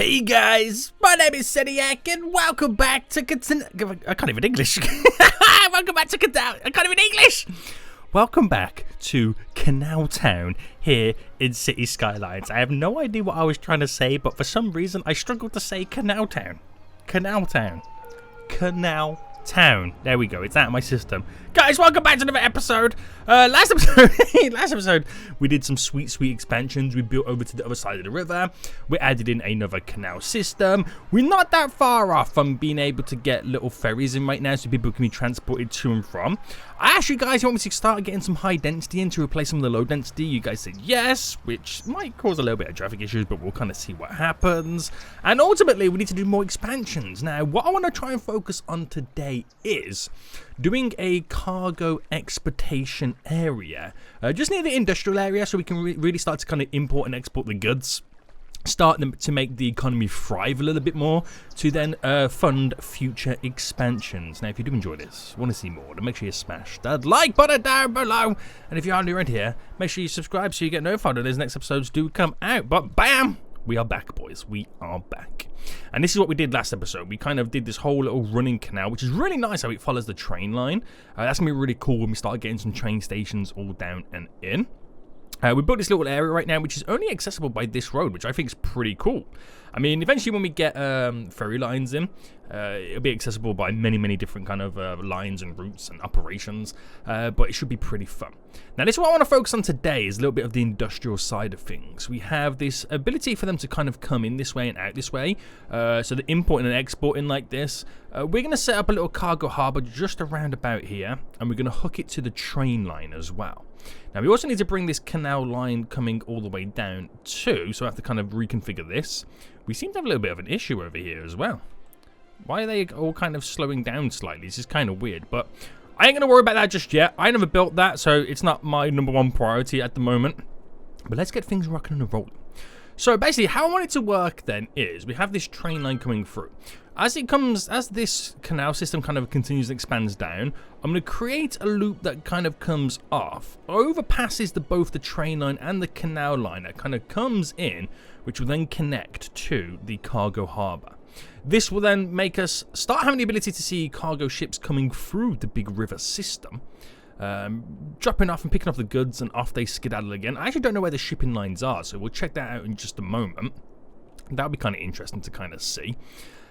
Hey guys, my name is Seniac and welcome back to I can't even English. Welcome back to I can't even English. Welcome back to CanalTown here in City Skylines. I have no idea what I was trying to say, but for some reason I struggled to say CanalTown. CanalTown. CanalTown. There we go. It's out of my system. Guys, welcome back to another episode. Last episode, we did some sweet expansions. We built over to the other side of the river. We added in another canal system. We're not that far off from being able to get little ferries in right now, so people can be transported to and from. I asked you guys, you want me to start getting some high density in to replace some of the low density? You guys said yes, which might cause a little bit of traffic issues, but we'll kind of see what happens. And ultimately, we need to do more expansions. Now, what I want to try and focus on today is doing a cargo exportation area just near the industrial area, so we can really start to kind of import and export the goods, start them to make the economy thrive a little bit more, to then fund future expansions. Now, if you do enjoy this, want to see more, then make sure you smash that like button down below, and if you're new around here, make sure you subscribe so you get notified when those next episodes do come out. But bam, we are back, boys. We are back. And this is what we did last episode. We kind of did this whole little running canal, which is really nice how it follows the train line. That's going to be really cool when we start getting some train stations all down and in. We built this little area right now, which is only accessible by this road, which I think is pretty cool. I mean, eventually when we get ferry lines in, it'll be accessible by many different kind of lines and routes and operations, but it should be pretty fun. Now, this is what I want to focus on today, is a little bit of the industrial side of things. We have this ability for them to kind of come in this way and out this way, so the importing and exporting like this. We're going to set up a little cargo harbour just around about here, and we're going to hook it to the train line as well. Now, we also need to bring this canal line coming all the way down too, so I have to kind of reconfigure this. We seem to have a little bit of an issue over here as well. Why are they all kind of slowing down slightly? This is kind of weird, but I ain't going to worry about that just yet. I never built that, so it's not my #1 priority at the moment. But let's get things rocking and rolling. So basically, how I want it to work then is we have this train line coming through. As this canal system kind of continues and expands down, I'm going to create a loop that kind of comes off, overpasses both the train line and the canal line that kind of comes in, which will then connect to the cargo harbour. This will then make us start having the ability to see cargo ships coming through the big river system, dropping off and picking up the goods, and off they skedaddle again. I actually don't know where the shipping lines are, so we'll check that out in just a moment. That would be kind of interesting to kind of see.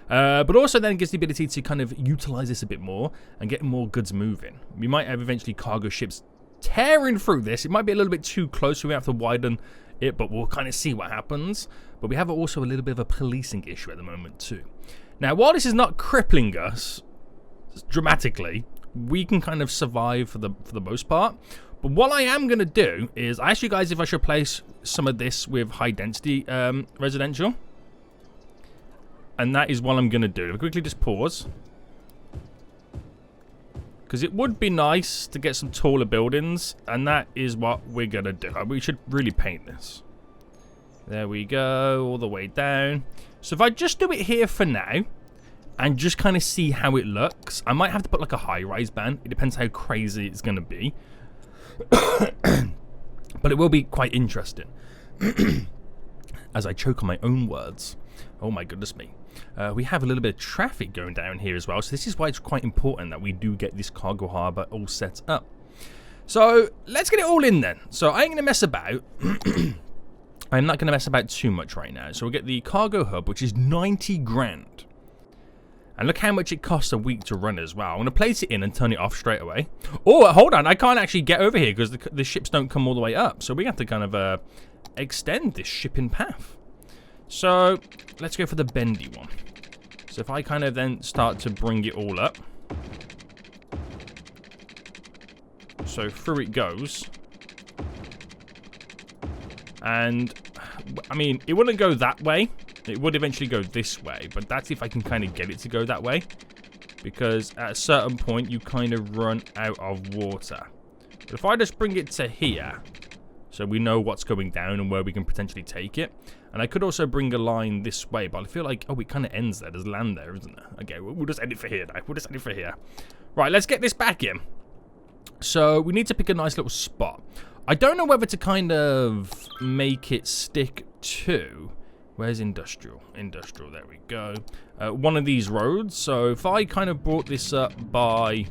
But also then gives the ability to kind of utilize this a bit more and get more goods moving. We might have eventually cargo ships tearing through this. It might be a little bit too close, so we have to widen it, but we'll kind of see what happens. But we have also a little bit of a policing issue at the moment too. Now, while this is not crippling us dramatically, we can kind of survive for the most part. But what I am going to do is I asked you guys if I should place some of this with high density residential. And that is what I'm going to do. I'll quickly just pause. Because it would be nice to get some taller buildings. And that is what we're going to do. We should really paint this. There we go. All the way down. So if I just do it here for now. And just kind of see how it looks. I might have to put like a high-rise ban. It depends how crazy it's going to be. But it will be quite interesting. As I choke on my own words. Oh my goodness me. We have a little bit of traffic going down here as well, so this is why it's quite important that we do get this cargo harbour all set up. So let's get it all in then. So I ain't going to mess about. I'm not going to mess about too much right now. So we'll get the cargo hub, which is 90 grand. And look how much it costs a week to run as well. I'm going to place it in and turn it off straight away. Oh, hold on. I can't actually get over here because the ships don't come all the way up. So we have to kind of extend this shipping path. So let's go for the bendy one. So if I kind of then start to bring it all up. So through it goes. And I mean, it wouldn't go that way. It would eventually go this way, but that's if I can kind of get it to go that way. Because at a certain point, you kind of run out of water. But if I just bring it to here, so we know what's going down and where we can potentially take it. And I could also bring a line this way, but I feel like, oh, it kind of ends there. There's land there, isn't there? Okay, we'll just end it for here now. We'll just end it for here. Right, let's get this back in. So we need to pick a nice little spot. I don't know whether to kind of make it stick to Where's industrial? Industrial, there we go. One of these roads. So if I kind of brought this up by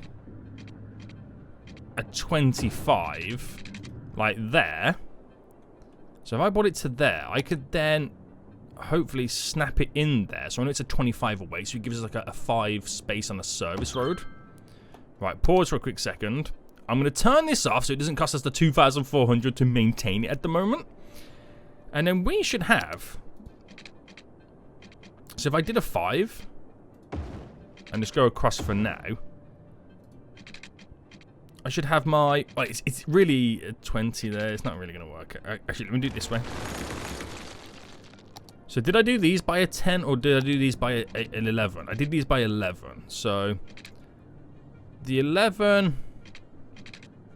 a 25, like there. So if I brought it to there, I could then hopefully snap it in there. So I know it's a 25 away, so it gives us like a 5 space on the service road. Right, pause for a quick second. I'm going to turn this off so it doesn't cost us the 2,400 to maintain it at the moment. And then we should have... So if I did a 5, and just go across for now, I should have my... Oh, it's really a 20 there. It's not really going to work. Actually, let me do it this way. So did I do these by a 10 or did I do these by an 11? I did these by 11. So the 11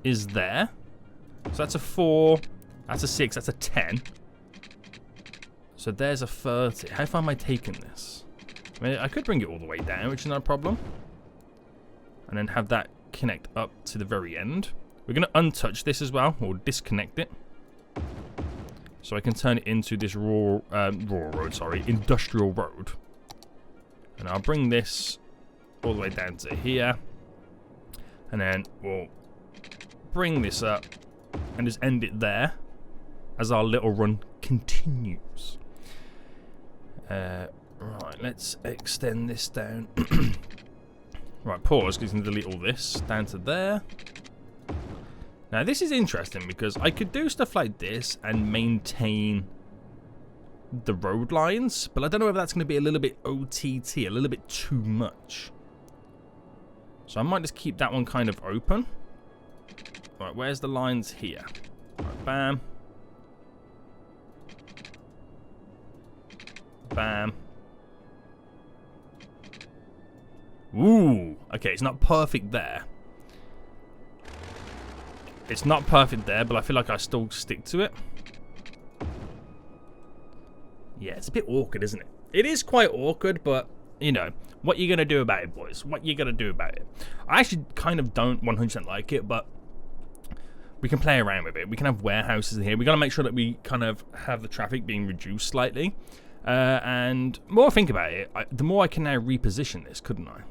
is there. So that's a 4. That's a 6. That's a 10. So there's a 30. How far am I taking this? I mean, I could bring it all the way down, which is not a problem. And then have that connect up to the very end. We're going to untouch this as well, or disconnect it. So I can turn it into this industrial road. And I'll bring this all the way down to here. And then we'll bring this up and just end it there as our little run continues. Right, let's extend this down. Right, pause, because you can delete all this down to there. Now, this is interesting because I could do stuff like this and maintain the road lines, but I don't know if that's going to be a little bit OTT, a little bit too much. So I might just keep that one kind of open. Right, where's the lines here? Right, bam. Bam. Ooh. Okay, it's not perfect there. It's not perfect there, but I feel like I still stick to it. Yeah, it's a bit awkward, isn't it? It is quite awkward, but, you know, what you gonna do about it, boys? What you gonna do about it? I actually kind of don't 100% like it, but we can play around with it. We can have warehouses in here. We gotta make sure that we kind of have the traffic being reduced slightly. And the more I think about it, the more I can now reposition this, couldn't I?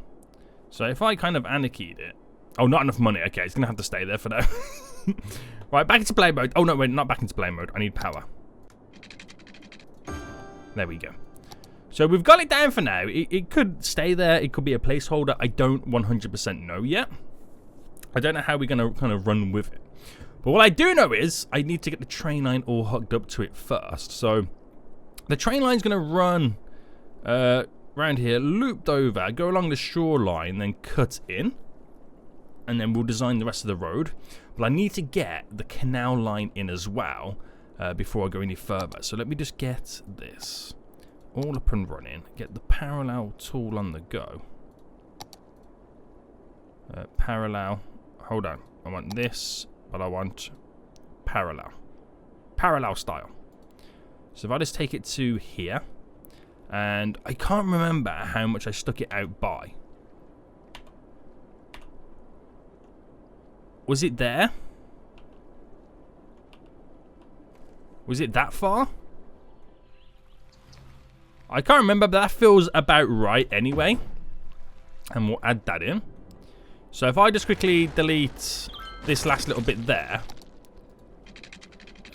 So if I kind of anarchied it... Oh, not enough money. Okay, it's going to have to stay there for now. Right, back into play mode. Oh, no, wait, not back into play mode. I need power. There we go. So we've got it down for now. It could stay there. It could be a placeholder. I don't 100% know yet. I don't know how we're going to kind of run with it. But what I do know is I need to get the train line all hooked up to it first. So the train line's going to run around here, looped over, go along the shoreline, then cut in. And then we'll design the rest of the road. But I need to get the canal line in as well before I go any further. So let me just get this all up and running. Get the parallel tool on the go. Parallel. Hold on. I want this, but I want parallel. Parallel style. So if I just take it to here. And I can't remember how much I stuck it out by. Was it there? Was it that far? I can't remember, but that feels about right anyway. And we'll add that in. So if I just quickly delete this last little bit there.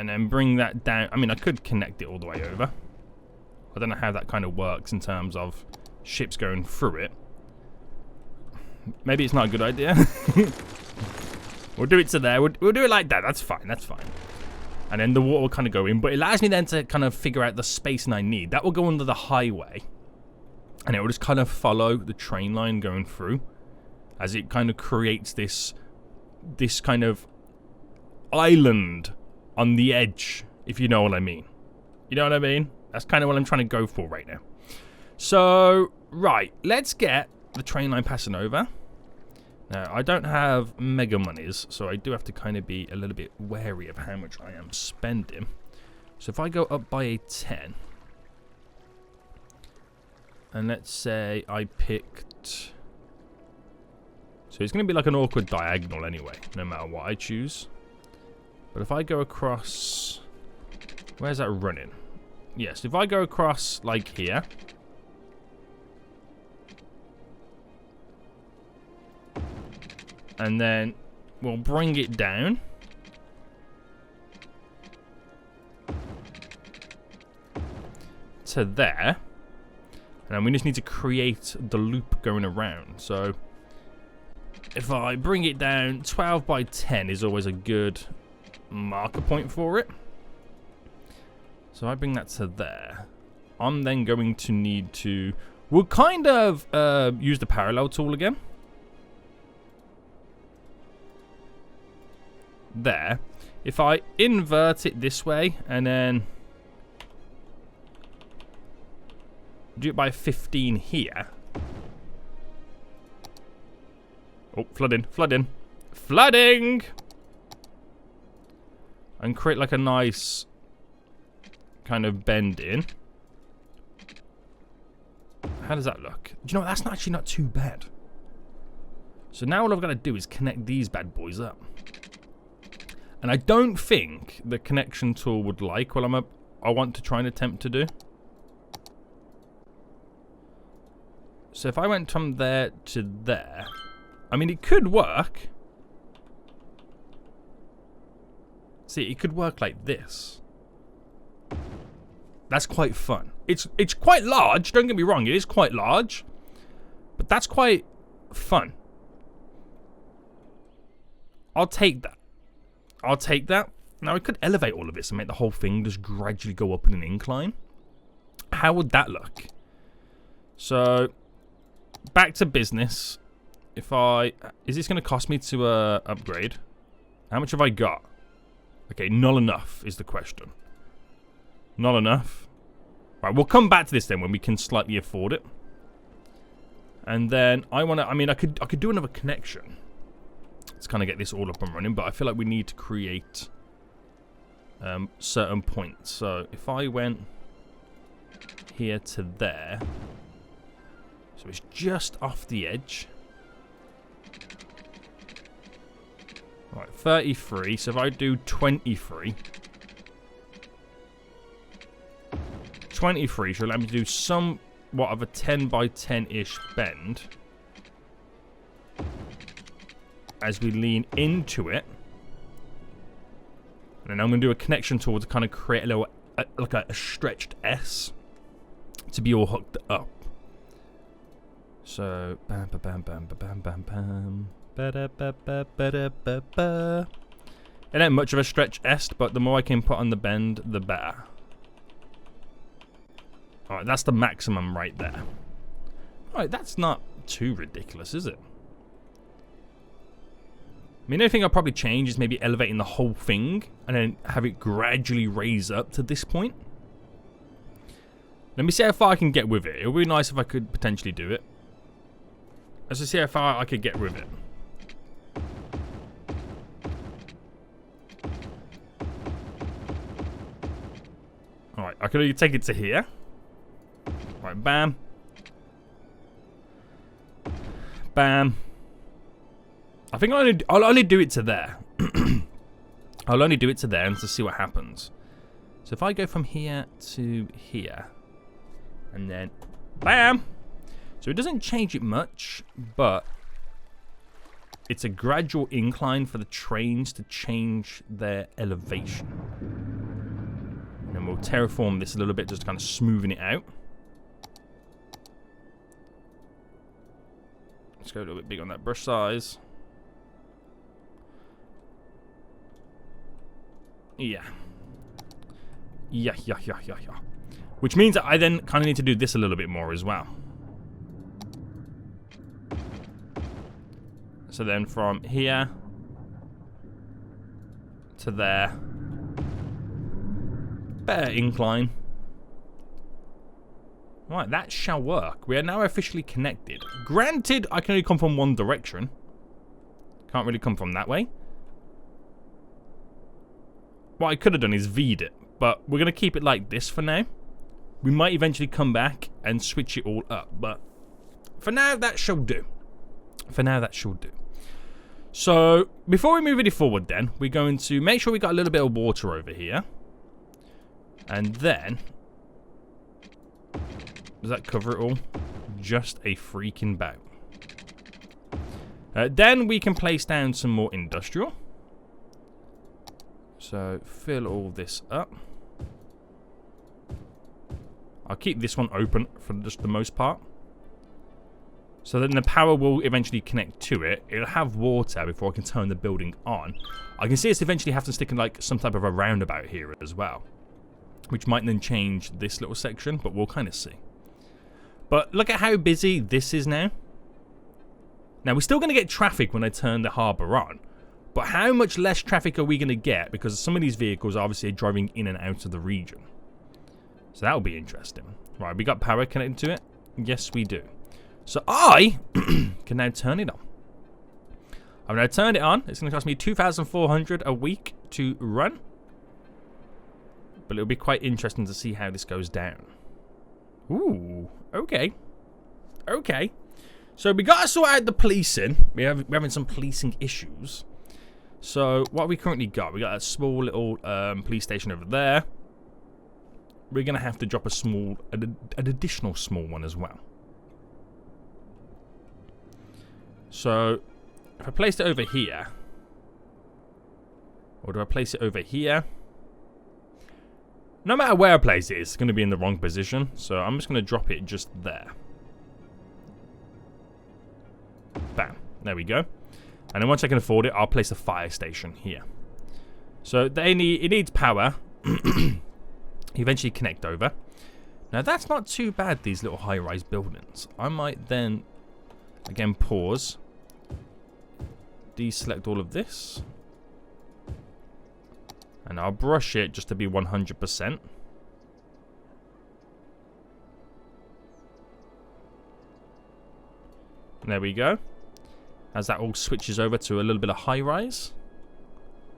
And then bring that down. I mean, I could connect it all the way over. I don't know how that kind of works in terms of ships going through it. Maybe it's not a good idea. We'll do it to there. We'll do it like that. That's fine. That's fine. And then the water will kind of go in. But it allows me then to kind of figure out the spacing I need. That will go under the highway. And it will just kind of follow the train line going through. As it kind of creates this kind of island on the edge. If you know what I mean. You know what I mean? That's kind of what I'm trying to go for right now. So, right. Let's get the train line passing over. Now, I don't have mega monies, so I do have to kind of be a little bit wary of how much I am spending. So if I go up by a 10, and let's say I picked... So it's going to be like an awkward diagonal anyway, no matter what I choose. But if I go across... Where's that running? yes, if I go across like here. And then we'll bring it down. To there. And then we just need to create the loop going around. So if I bring it down, 12 by 10 is always a good marker point for it. So I bring that to there. I'm then going to need to... We'll kind of use the parallel tool again. There. If I invert it this way and then do it by 15 here. Oh, flooding, flooding, flooding! And create like a nice kind of bend in. How does that look? Do you know what? That's actually not too bad. So now all I've got to do is connect these bad boys up. And I don't think the connection tool would like what I want to try and attempt to do. So if I went from there to there, I mean, it could work. See, it could work like this. That's quite fun. It's quite large, don't get me wrong, it is quite large. But that's quite fun. I'll take that. I'll take that. Now, I could elevate all of this and make the whole thing just gradually go up in an incline. How would that look? So, back to business. If I... Is this going to cost me to upgrade? How much have I got? Okay, not enough is the question. Not enough. Right, we'll come back to this then when we can slightly afford it. And then I want to... I mean, I could do another connection. Let's kind of get this all up and running, but I feel like we need to create certain points. So if I went here to there, so it's just off the edge. Right, 33. So if I do 23, 23 should allow me to do somewhat of a 10 by 10-ish bend. As we lean into it. And then I'm going to do a connection tool to kind of create a little, like a stretched S to be all hooked up. So, bam, bam, bam, bam, bam, bam, bam, ba ba ba ba ba ba. It ain't much of a stretch S, but the more I can put on the bend, the better. Alright, that's the maximum right there. Alright, that's not too ridiculous, is it? I mean, the only thing I'll probably change is maybe elevating the whole thing and then have it gradually raise up to this point. Let me see how far I can get with it. It would be nice if I could potentially do it. Let's just see how far I could get with it. Alright, I could take it to here. Right, bam. Bam. I think I'll only do it to there. I'll only do it to there and to see what happens. So if I go from here to here, and then bam. So it doesn't change it much, but it's a gradual incline for the trains to change their elevation. And then we'll terraform this a little bit, just kind of smoothing it out. Let's go a little bit big on that brush size. Yeah. Yeah. Which means that I then kind of need to do this a little bit more as well. So then from here to there. Better incline. Right, that shall work. We are now officially connected. Granted, I can only come from one direction. Can't really come from that way. What I could have done is V'd it, but we're going to keep it like this for now. We might eventually come back and switch it all up, but for now, that shall do. For now, that shall do. So, before we move any forward then, we're going to make sure we got a little bit of water over here. And then, Does that cover it all? Just a freaking bout. Then we can place down some more industrial. So fill all this up. I'll keep this one open for just the most part. So then the power will eventually connect to it. It'll have water before I can turn the building on. I can see us eventually have to stick in like some type of a roundabout here as well, which might then change this little section, but we'll kind of see. But look at how busy this is now. Now we're still going to get traffic when I turn the harbour on, but how much less traffic are we going to get because some of these vehicles are obviously driving in and out of the region. So that'll be interesting. Right, we got power connected to it? Yes, we do. So I can now turn it on. I've now turned it on. It's going to cost me 2,400 a week to run. But it'll be quite interesting to see how this goes down. Ooh, okay. Okay. So we got to sort out the policing. We're having some policing issues. So what we currently got, we got a small little police station over there. We're going to have to drop an additional small one as well. So if I place it over here, or do I place it over here? No matter where I place it, it's going to be in the wrong position. So I'm just going to drop it just there. Bam. There we go. And then once I can afford it, I'll place a fire station here. So it needs power. Eventually connect over. Now that's not too bad, these little high-rise buildings. I might then, again, pause. Deselect all of this. And I'll brush it just to be 100%. There we go. As that all switches over to a little bit of high-rise.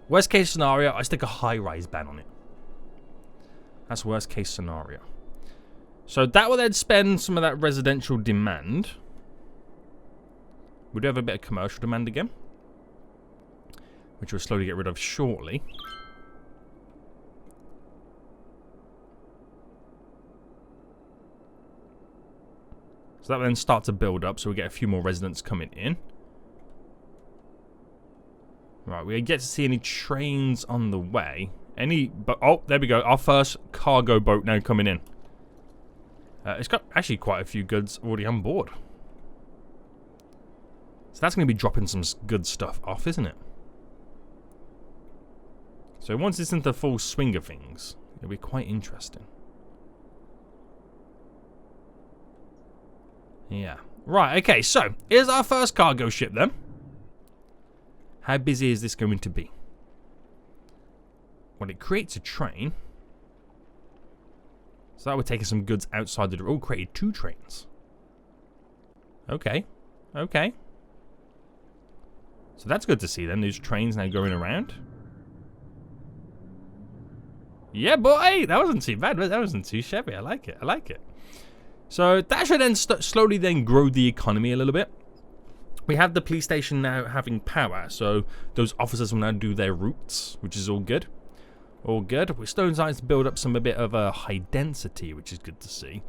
Worst case scenario, I stick a high-rise ban on it. That's worst case scenario. So that will then spend some of that residential demand. We do have a bit of commercial demand again, which we'll slowly get rid of shortly. So that will then start to build up, so we get a few more residents coming in. Right, we get to see any trains on the way. Oh, there we go. Our first cargo boat now coming in. It's got actually quite a few goods already on board. So that's going to be dropping some good stuff off, isn't it? So once it's into the full swing of things, it'll be quite interesting. Yeah. Right, okay, so here's our first cargo ship then. How busy is this going to be? Well, it creates a train. So that would take us some goods outside the... Oh, created 2 trains. Okay. Okay. So that's good to see then. There's trains now going around. Yeah, boy! That wasn't too bad. That wasn't too shabby. I like it. I like it. So that should then slowly then grow the economy a little bit. We have the police station now having power. So those officers will now do their routes, which is all good. All good. We're still starting to build up a bit of a high density, which is good to see.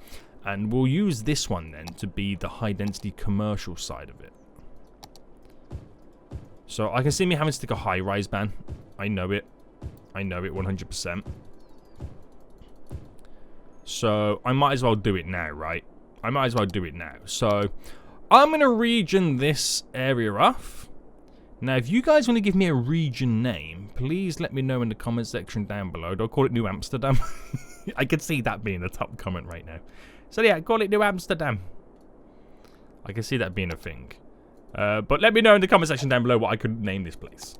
And we'll use this one then to be the high density commercial side of it. So I can see me having to stick a high rise ban. I know it. I know it 100%. So I might as well do it now, right? I might as well do it now. So I'm going to region this area off. Now, if you guys want to give me a region name, please let me know in the comment section down below. Don't call it New Amsterdam. I could see that being the top comment right now. So yeah, call it New Amsterdam. I can see that being a thing. But let me know in the comment section down below what I could name this place.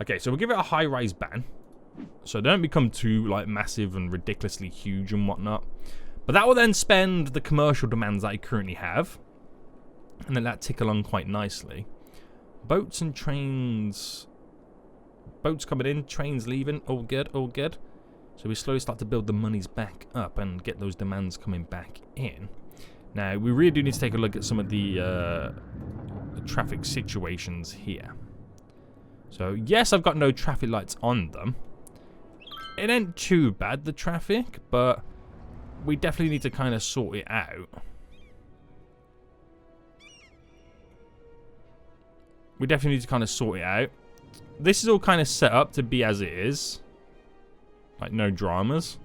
Okay, so we'll give it a high-rise ban. So don't become too like massive and ridiculously huge and whatnot. But that will then spend the commercial demands that I currently have. And then that tick along quite nicely. Boats and trains. Boats coming in, trains leaving. All good, all good. So we slowly start to build the monies back up and get those demands coming back in. Now, we really do need to take a look at some of the traffic situations here. So, yes, I've got no traffic lights on them. It ain't too bad, the traffic, but we definitely need to kind of sort it out. We definitely need to kind of sort it out. This is all kind of set up to be as it is. Like, no dramas.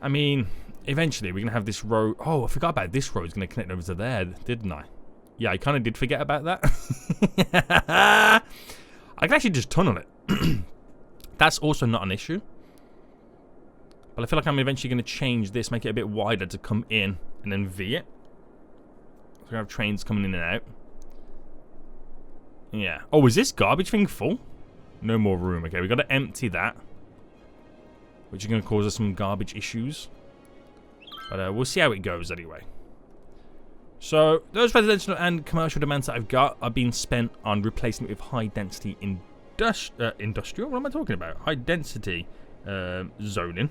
I mean, eventually we're going to have this road. Oh, I forgot about this road. It's going to connect over to there, didn't I? Yeah, I kind of did forget about that. I can actually just tunnel it. That's also not an issue. But I feel like I'm eventually going to change this, make it a bit wider to come in and then V it. So we have trains coming in and out. Yeah. Oh, is this garbage thing full? No more room. Okay, we got to empty that, which is going to cause us some garbage issues. But we'll see how it goes anyway. So those residential and commercial demands that I've got are being spent on replacing it with high-density industrial. What am I talking about? High-density zoning.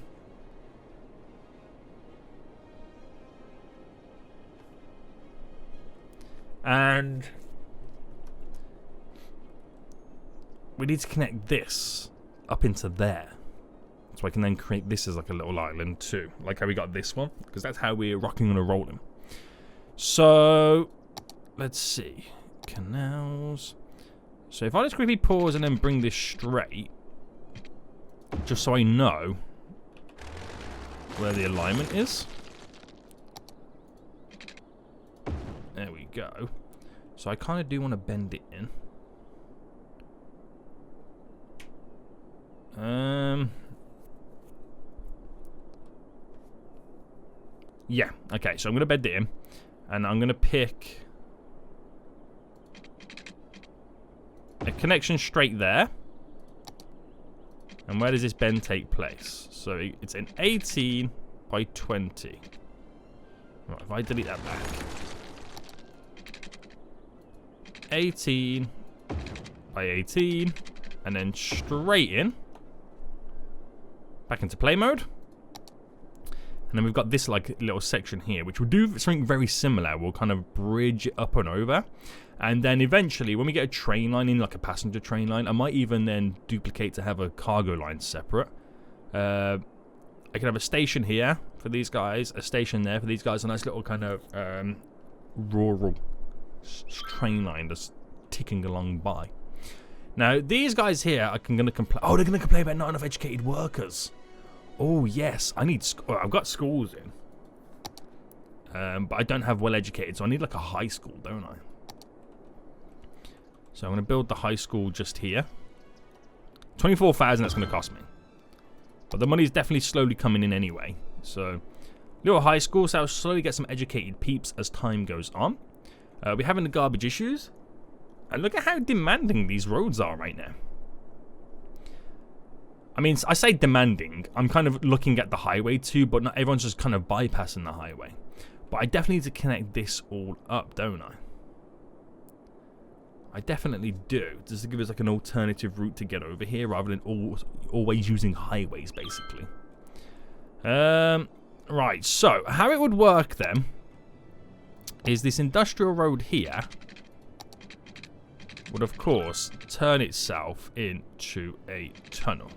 And we need to connect this up into there. So I can then create this as like a little island too. Like how we got this one. Because that's how we're rocking and rolling. So, let's see. Canals. So if I just quickly pause and then bring this straight. Just so I know where the alignment is. There we go. So I kind of do want to bend it in. Yeah, okay, so I'm going to bend it in. And I'm going to pick a connection straight there. And where does this bend take place? So it's an 18 by 20. Right, if I delete that back. 18 by 18. And then straight in. Back into play mode. And then we've got this like little section here, which will do something very similar. We'll kind of bridge it up and over. And then eventually, when we get a train line in, like a passenger train line, I might even then duplicate to have a cargo line separate. I can have a station here for these guys, a station there for these guys, a nice little kind of rural train line just ticking along by. Now, these guys here are going to complain. Oh, they're going to complain about not enough educated workers. Oh, yes. I've got schools in. But I don't have well-educated, so I need like a high school, don't I? So I'm going to build the high school just here. 24,000 that's going to cost me. But the money's definitely slowly coming in anyway. So, little high school, so I'll slowly get some educated peeps as time goes on. We're having the garbage issues. And look at how demanding these roads are right now. I mean, I say demanding. I'm kind of looking at the highway too, but not everyone's just kind of bypassing the highway. But I definitely need to connect this all up, don't I? I definitely do. Just to give us like an alternative route to get over here rather than always using highways, basically. Right, so how it would work then is this industrial road here would, of course, turn itself into a tunnel.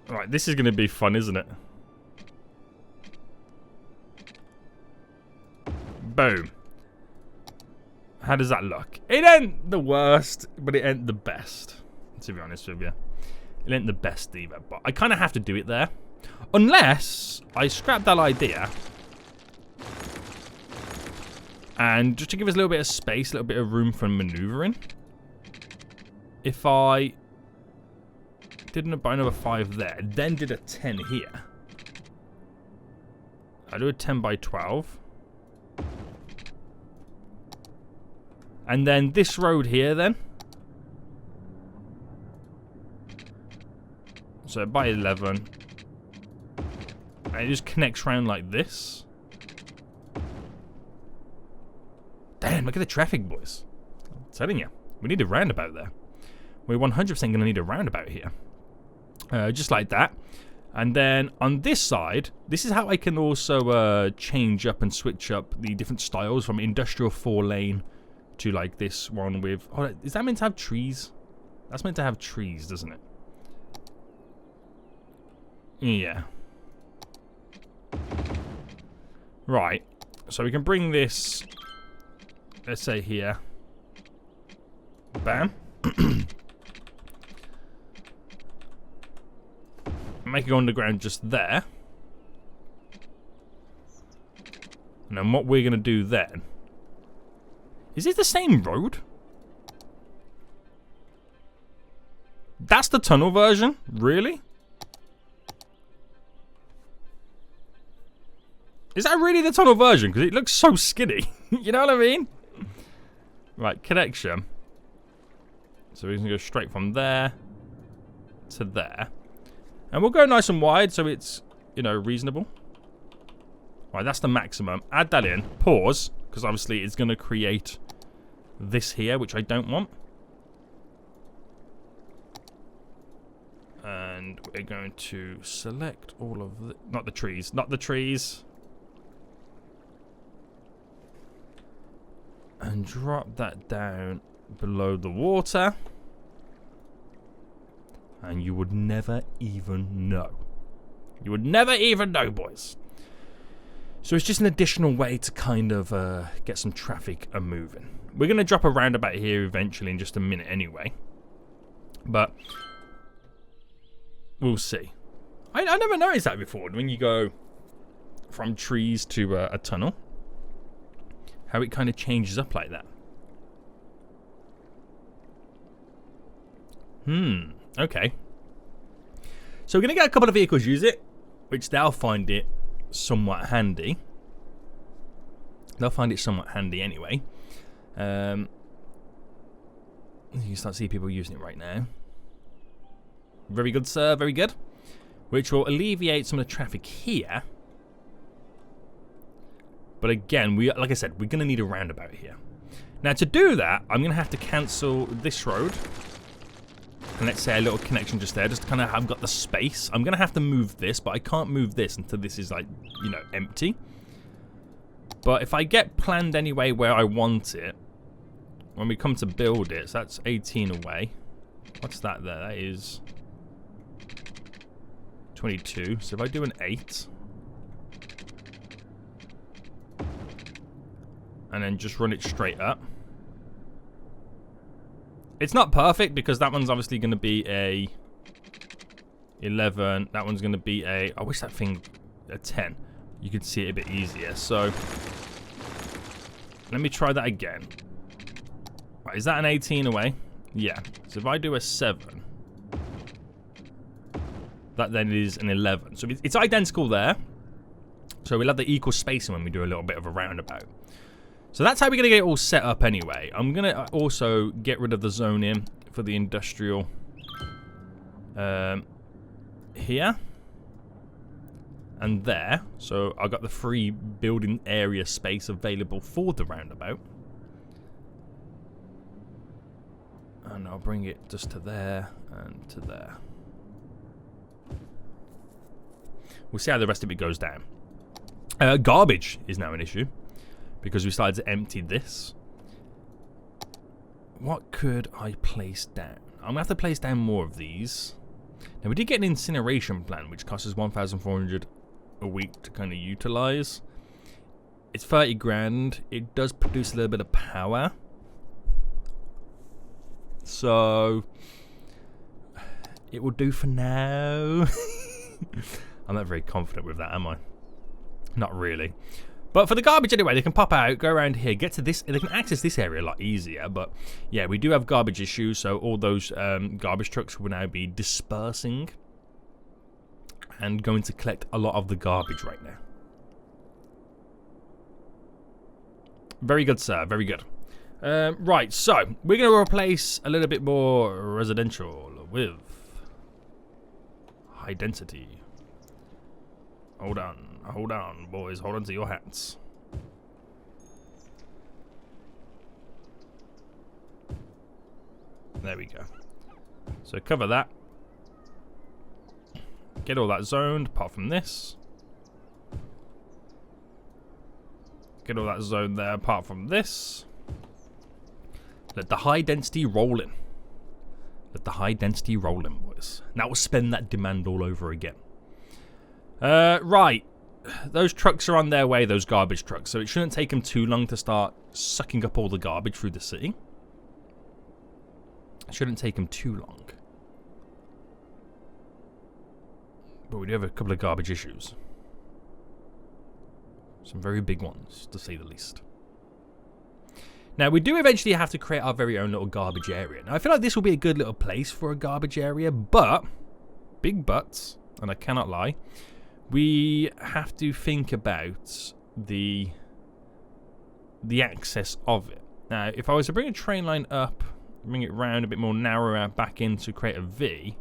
Right, this is going to be fun, isn't it? Boom. How does that look? It ain't the worst, but it ain't the best, to be honest with you. It ain't the best either, but I kind of have to do it there. Unless I scrap that idea. And just to give us a little bit of space, a little bit of room for maneuvering. If I did another 5 there, then did a 10 here. I do a 10 by 12. And then this road here then. So by 11. And it just connects around like this. Damn, look at the traffic, boys. I'm telling you, we need a roundabout there. We're 100% going to need a roundabout here. Just like that. And then on this side, this is how I can also change up and switch up the different styles from industrial 4-lane to like this one with... Oh, is that meant to have trees? That's meant to have trees, doesn't it? Yeah. Right. So we can bring this, let's say here. Bam. Make it go underground just there. And then what we're going to do then... Is it the same road? That's the tunnel version? Really? Is that really the tunnel version? Because it looks so skinny. You know what I mean? Right, connection. So we can go straight from there to there. And we'll go nice and wide so it's, you know, reasonable. Right, that's the maximum. Add that in. Pause. Because obviously it's going to create this here, which I don't want. And we're going to select all of the... Not the trees. Not the trees. And drop that down below the water. And you would never even know. You would never even know, boys. So it's just an additional way to kind of get some traffic moving. We're going to drop a roundabout here eventually in just a minute anyway. But we'll see. I never noticed that before. When you go from trees to a tunnel. How it kind of changes up like that. Okay. So we're going to get a couple of vehicles use it, which they'll find it somewhat handy. They'll find it somewhat handy anyway. You can start seeing people using it right now. Very good, sir. Very good. Which will alleviate some of the traffic here. But again, like I said, we're going to need a roundabout here. Now, to do that, I'm going to have to cancel this road. And let's say a little connection just there, just to kind of have got the space. I'm going to have to move this, but I can't move this until this is, like, you know, empty. But if I get planned anyway where I want it, when we come to build it, so that's 18 away. What's that there? That is 22. So if I do an 8... and then just run it straight up. It's not perfect because that one's obviously going to be a 11. That one's going to be a... I wish that thing... a 10. You could see it a bit easier. So let me try that again. Right, is that an 18 away? Yeah. So if I do a 7, that then is an 11. So it's identical there. So we'll have the equal spacing when we do a little bit of a roundabout. So that's how we're going to get it all set up anyway. I'm going to also get rid of the zoning for the industrial here and there. So I've got the free building area space available for the roundabout. And I'll bring it just to there and to there. We'll see how the rest of it goes down. Garbage is now an issue. Because we started to empty this. What could I place down? I'm going to have to place down more of these. Now, we did get an incineration plant, which costs us 1,400 a week to kind of utilize. It's 30 grand. It does produce a little bit of power. So, it will do for now. I'm not very confident with that, am I? Not really. But for the garbage anyway, they can pop out, go around here, get to this. They can access this area a lot easier. But yeah, we do have garbage issues, so all those garbage trucks will now be dispersing and going to collect a lot of the garbage right now. Very good, sir. Very good. Right, so we're going to replace a little bit more residential with high density. Hold on, boys. Hold on to your hats. There we go. So cover that. Get all that zoned, apart from this. Get all that zoned there, apart from this. Let the high density roll in. Let the high density roll in, boys. Now we'll spend that demand all over again. Right. Those trucks are on their way, those garbage trucks, so it shouldn't take them too long to start sucking up all the garbage through the city. It shouldn't take them too long. But we do have a couple of garbage issues. Some very big ones, to say the least. Now, we do eventually have to create our very own little garbage area. Now, I feel like this will be a good little place for a garbage area, but, big buts, and I cannot lie, we have to think about the access of it. Now, if I was to bring a train line up, bring it round a bit more narrower back in to create a V,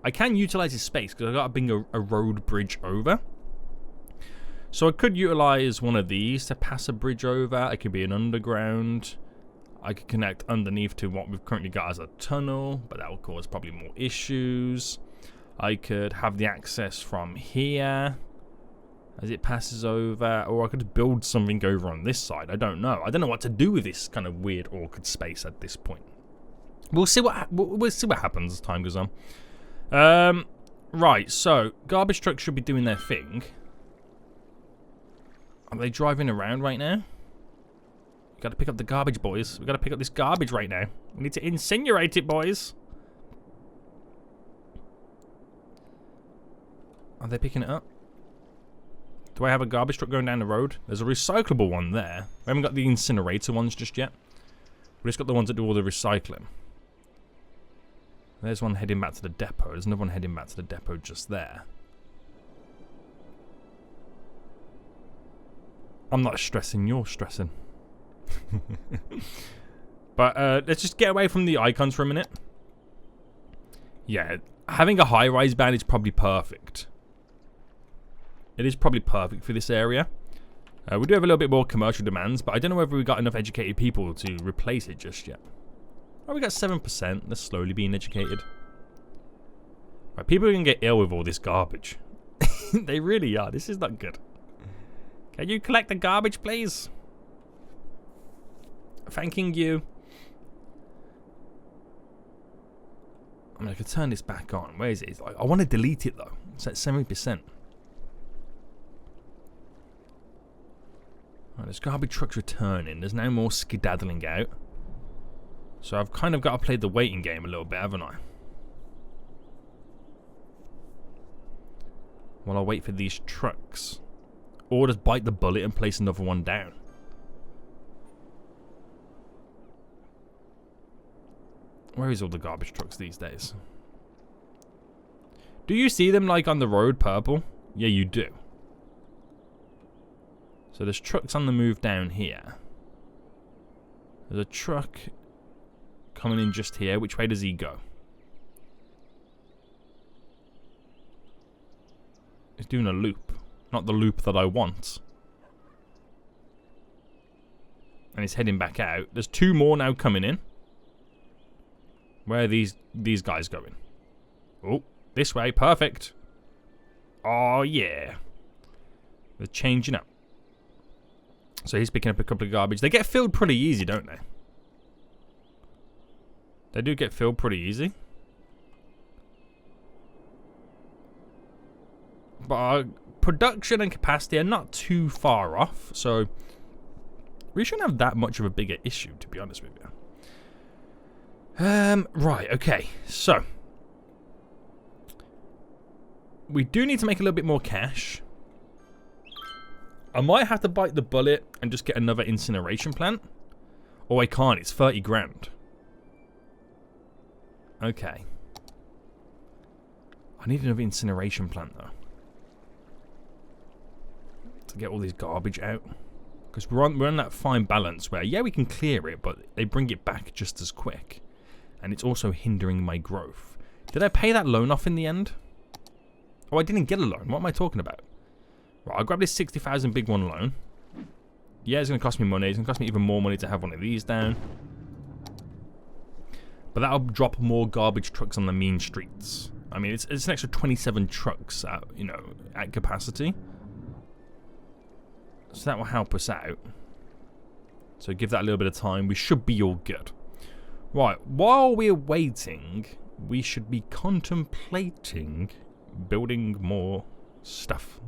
I can utilize this space because I've got to bring a road bridge over. So I could utilize one of these to pass a bridge over. It could be an underground. I could connect underneath to what we've currently got as a tunnel, but that will cause probably more issues. I could have the access from here as it passes over, or I could build something over on this side. I don't know. I don't know what to do with this kind of weird, awkward space at this point. We'll see what happens as time goes on. Right. So garbage trucks should be doing their thing. Are they driving around right now? We got to pick up the garbage, boys. We got to pick up this garbage right now. We need to incinerate it, boys. Are they picking it up? Do I have a garbage truck going down the road? There's a recyclable one there. We haven't got the incinerator ones just yet. We've just got the ones that do all the recycling. There's one heading back to the depot. There's another one heading back to the depot just there. I'm not stressing, you're stressing. But let's just get away from the icons for a minute. Yeah, having a high-rise band is probably perfect. It is probably perfect for this area. We do have a little bit more commercial demands, but I don't know whether we've got enough educated people to replace it just yet. Oh, we got 7%. They're slowly being educated. Right, people are going to get ill with all this garbage. They really are. This is not good. Can you collect the garbage, please? Thanking you. I mean, I could turn this back on. Where is it? It's like, I want to delete it, though. It's at 70%. Right, there's garbage trucks returning. There's now more skedaddling out. So I've kind of got to play the waiting game a little bit, haven't I? While I wait for these trucks. Or just bite the bullet and place another one down. Where is all the garbage trucks these days? Do you see them like on the road purple? Yeah, you do. So there's trucks on the move down here. There's a truck coming in just here. Which way does he go? He's doing a loop. Not the loop that I want. And he's heading back out. There's two more now coming in. Where are these guys going? Oh, this way. Perfect. Oh, yeah. They're changing up. So he's picking up a couple of garbage. They get filled pretty easy, don't they? They do get filled pretty easy. But our production and capacity are not too far off. So we shouldn't have that much of a bigger issue, to be honest with you. Right, okay. So we do need to make a little bit more cash. I might have to bite the bullet and just get another incineration plant. Or I can't, it's 30 grand. Okay. I need another incineration plant though. To get all this garbage out. Because we're on that fine balance where, yeah, we can clear it, but they bring it back just as quick. And it's also hindering my growth. Did I pay that loan off in the end? Oh, I didn't get a loan. What am I talking about? Right, I'll grab this 60,000 big one loan. Yeah, it's going to cost me money. It's going to cost me even more money to have one of these down. But that'll drop more garbage trucks on the mean streets. I mean, it's an extra 27 trucks at, you know, at capacity. So that will help us out. So give that a little bit of time. We should be all good. Right, while we're waiting, we should be contemplating building more stuff.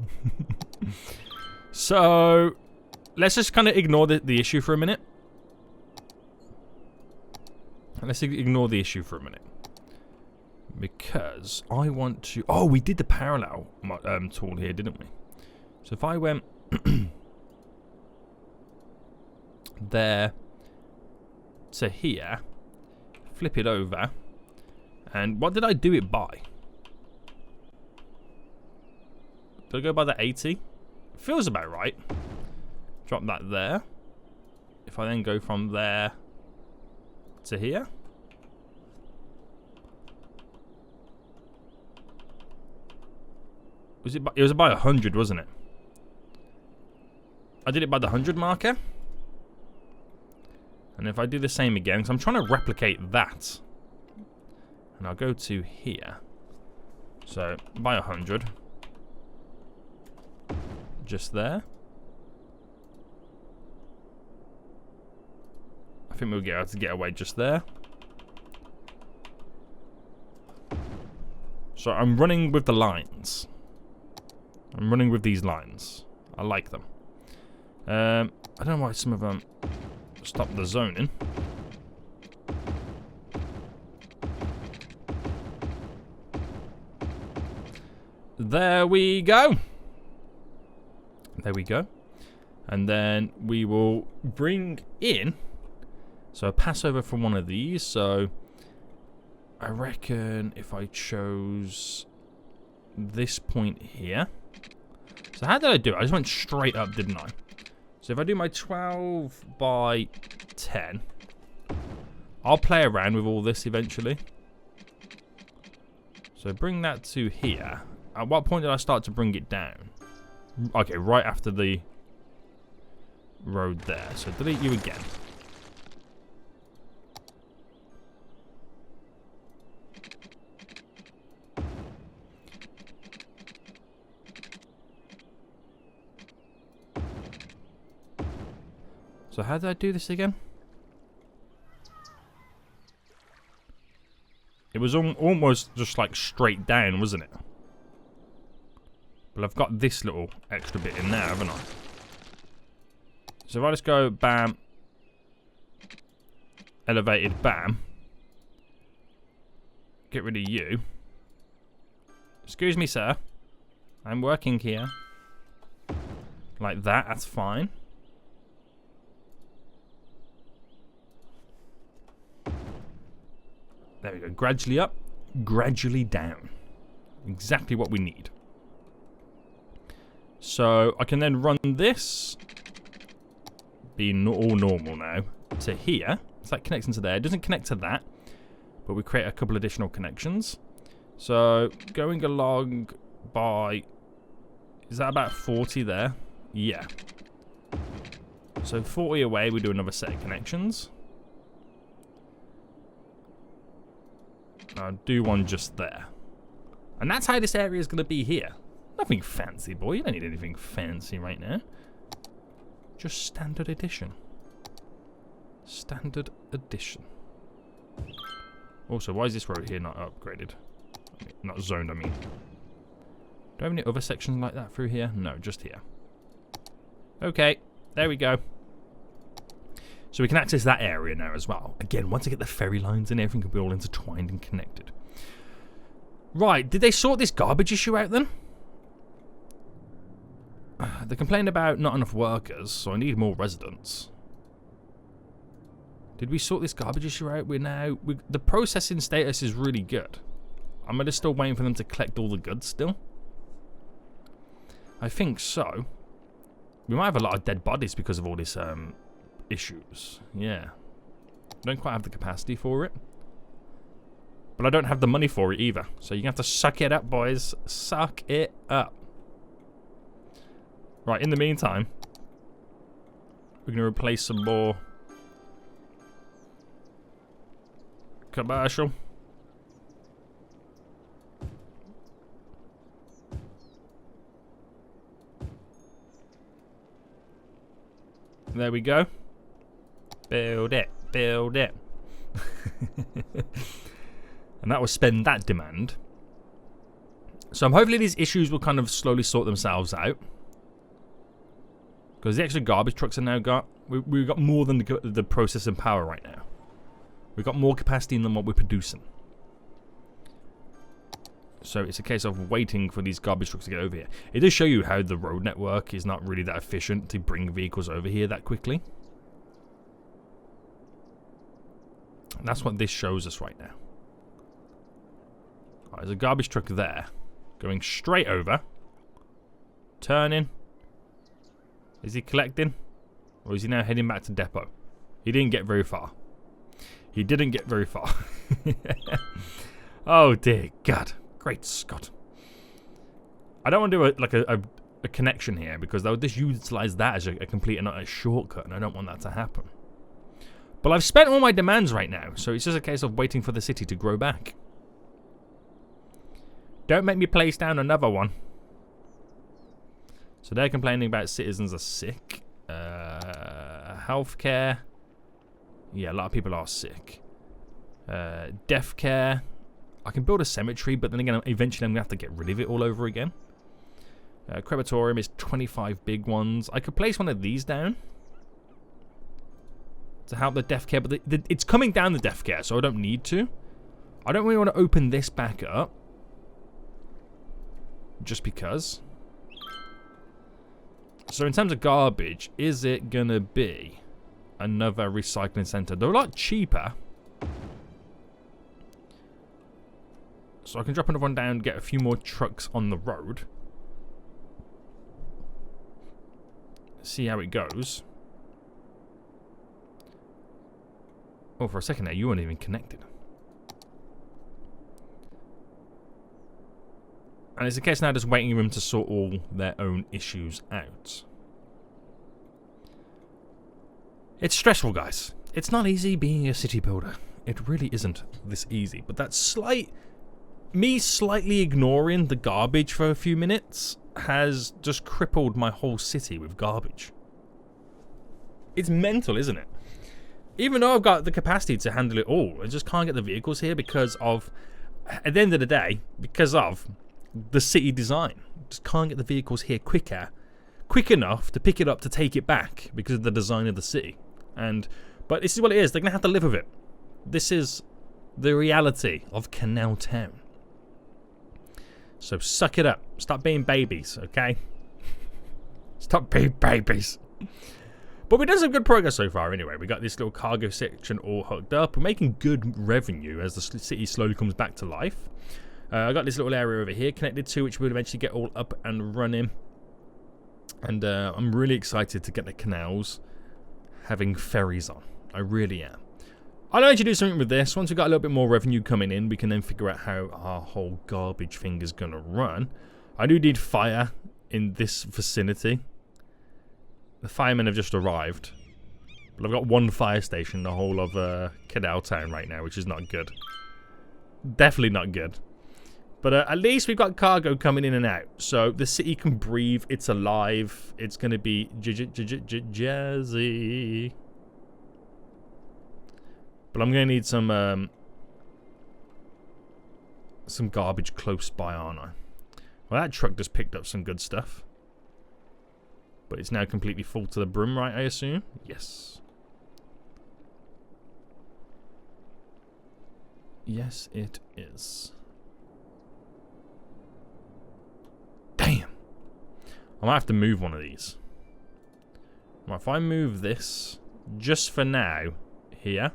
So, let's just kind of ignore the issue for a minute. Let's ignore the issue for a minute. Because I want to... Oh, we did the parallel tool here, didn't we? So if I went... there to here, flip it over, and what did I do it by? Did I go by the 80? Feels about right. Drop that there. If I then go from there to here, it was by 100, wasn't it? I did it by the 100 marker. And if I do the same again, because I'm trying to replicate that, and I'll go to here. So by 100, just there. I think we'll get able to get away just there. So I'm running with the lines. I'm running with these lines. I like them. I don't know why some of them stop the zoning. There we go. There we go. And then we will bring in... So a pass over from one of these. So I reckon if I chose this point here. So how did I do it? I just went straight up, didn't I? So if I do my 12 by 10, I'll play around with all this eventually. So bring that to here. At what point did I start to bring it down? Okay, right after the road there. So delete you again. So how did I do this again? It was almost just like straight down, wasn't it? But I've got this little extra bit in there, haven't I? So if I just go bam, elevated bam, get rid of you. Excuse me, sir. I'm working here. Like that, that's fine. There we go. Gradually up, gradually down. Exactly what we need. So I can then run this, being all normal now, to here. So that connects into there. It doesn't connect to that, but we create a couple additional connections. So going along by, is that about 40 there? Yeah. So 40 away, we do another set of connections. I'll do one just there. And that's how this area is going to be here. Nothing fancy, boy. You don't need anything fancy right now. Just standard edition. Standard edition. Also, why is this road here not upgraded? Not zoned, I mean. Do I have any other sections like that through here? No, just here. Okay, there we go. So we can access that area now as well. Again, once I get the ferry lines and everything can be all intertwined and connected. Right, did they sort this garbage issue out then? They complained about not enough workers, so I need more residents. Did we sort this garbage issue out? The processing status is really good. I'm just still waiting for them to collect all the goods still. I think so. We might have a lot of dead bodies because of all this issues. Yeah. I don't quite have the capacity for it. But I don't have the money for it either. So you're going to have to suck it up, boys. Suck it up. Right, in the meantime, we're going to replace some more commercial. There we go. Build it. Build it. And that will spend that demand. So hopefully these issues will kind of slowly sort themselves out. Because the extra garbage trucks are now got... We've got more than the processing power right now. We've got more capacity than what we're producing. So it's a case of waiting for these garbage trucks to get over here. It does show you how the road network is not really that efficient to bring vehicles over here that quickly. And that's what this shows us right now. Right, there's a garbage truck there. Going straight over. Turning. Is he collecting? Or is he now heading back to depot? He didn't get very far. He didn't get very far. Oh dear God. Great Scott. I don't want to do a connection here because they'll just utilize that as a complete and utter shortcut, and I don't want that to happen. But I've spent all my demands right now, so it's just a case of waiting for the city to grow back. Don't make me place down another one. So they're complaining about citizens are sick. Healthcare. Yeah, a lot of people are sick. Death care. I can build a cemetery, but then again, eventually I'm going to have to get rid of it all over again. Crematorium is 25 big ones. I could place one of these down to help the death care, but it's coming down the death care, so I don't need to. I don't really want to open this back up. Just because. So in terms of garbage, is it going to be another recycling center? They're a lot cheaper. So I can drop another one down, get a few more trucks on the road. See how it goes. Oh, for a second there, you weren't even connected. And it's a case now just waiting for them to sort all their own issues out. It's stressful, guys. It's not easy being a city builder. It really isn't this easy. But that me slightly ignoring the garbage for a few minutes has just crippled my whole city with garbage. It's mental, isn't it? Even though I've got the capacity to handle it all, I just can't get the vehicles here because of, at the end of the day, because of the city design. Just can't get the vehicles here quick enough to pick it up to take it back because of the design of the city. But this is what it is. They're gonna have to live with it. This is the reality of CanalTown. So suck it up. Stop being babies, okay? Stop being babies. But we've done some good progress so far anyway. We got this little cargo section all hooked up. We're making good revenue as the city slowly comes back to life. I got this little area over here connected to, which we'll eventually get all up and running. And I'm really excited to get the canals having ferries on. I really am. I'd like to do something with this. Once we've got a little bit more revenue coming in, we can then figure out how our whole garbage thing is going to run. I do need fire in this vicinity. The firemen have just arrived. But I've got one fire station in the whole of CanalTown right now, which is not good. Definitely not good. But at least we've got cargo coming in and out. So the city can breathe. It's alive. It's going to be jazzy. But I'm going to need some garbage close by, aren't I? Well, that truck just picked up some good stuff. But it's now completely full to the brim, right, I assume? Yes. Yes, it is. Damn. I might have to move one of these. Well, if I move this, just for now, here.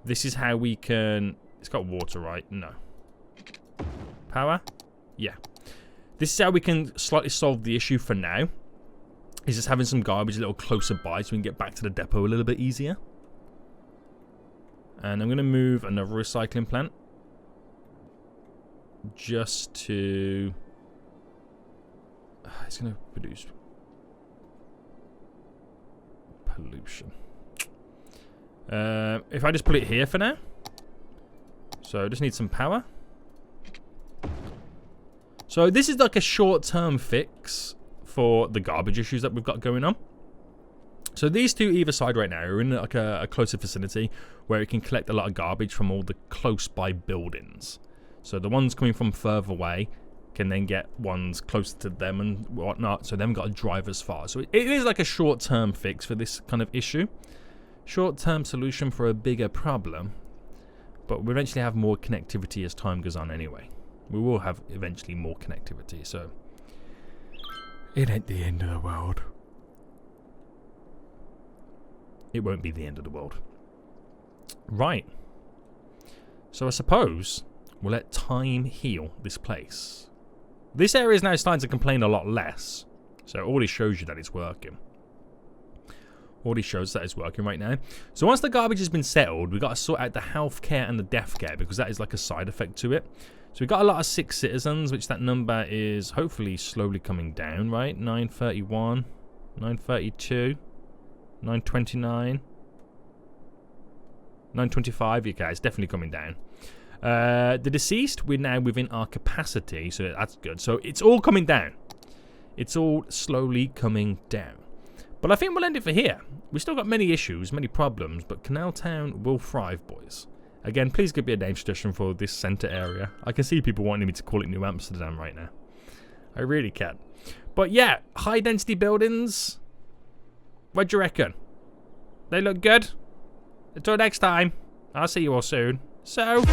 This is how we can... It's got water, right? No. Power? Yeah. This is how we can slightly solve the issue for now. Is just having some garbage a little closer by so we can get back to the depot a little bit easier. And I'm going to move another recycling plant. Just to... It's going to produce... pollution. If I just put it here for now. So I just need some power. So this is like a short-term fix for the garbage issues that we've got going on. So these two either side right now are in like a closer vicinity where it can collect a lot of garbage from all the close by buildings. So the ones coming from further away can then get ones closer to them and whatnot, so they haven't got to drive as far. So it is like a short-term fix for this kind of issue. Short-term solution for a bigger problem, but we'll eventually have more connectivity as time goes on anyway. We will have eventually more connectivity, so it ain't the end of the world. It won't be the end of the world. Right. So I suppose we'll let time heal this place. This area is now starting to complain a lot less. So it already shows you that it's working. Already shows that it's working right now. So once the garbage has been settled, we've got to sort out the healthcare and the death care, because that is like a side effect to it. So we've got a lot of sick citizens, which that number is hopefully slowly coming down, right? 931, 932, 929, 925. Okay, it's definitely coming down. The deceased, we're now within our capacity, so that's good. So it's all coming down. It's all slowly coming down. But I think we'll end it for here. We've still got many issues, many problems, but CanalTown will thrive, boys. Again, please give me a name suggestion for this centre area. I can see people wanting me to call it New Amsterdam right now. I really can. But yeah, high density buildings. What do you reckon? They look good? Until next time, I'll see you all soon. So...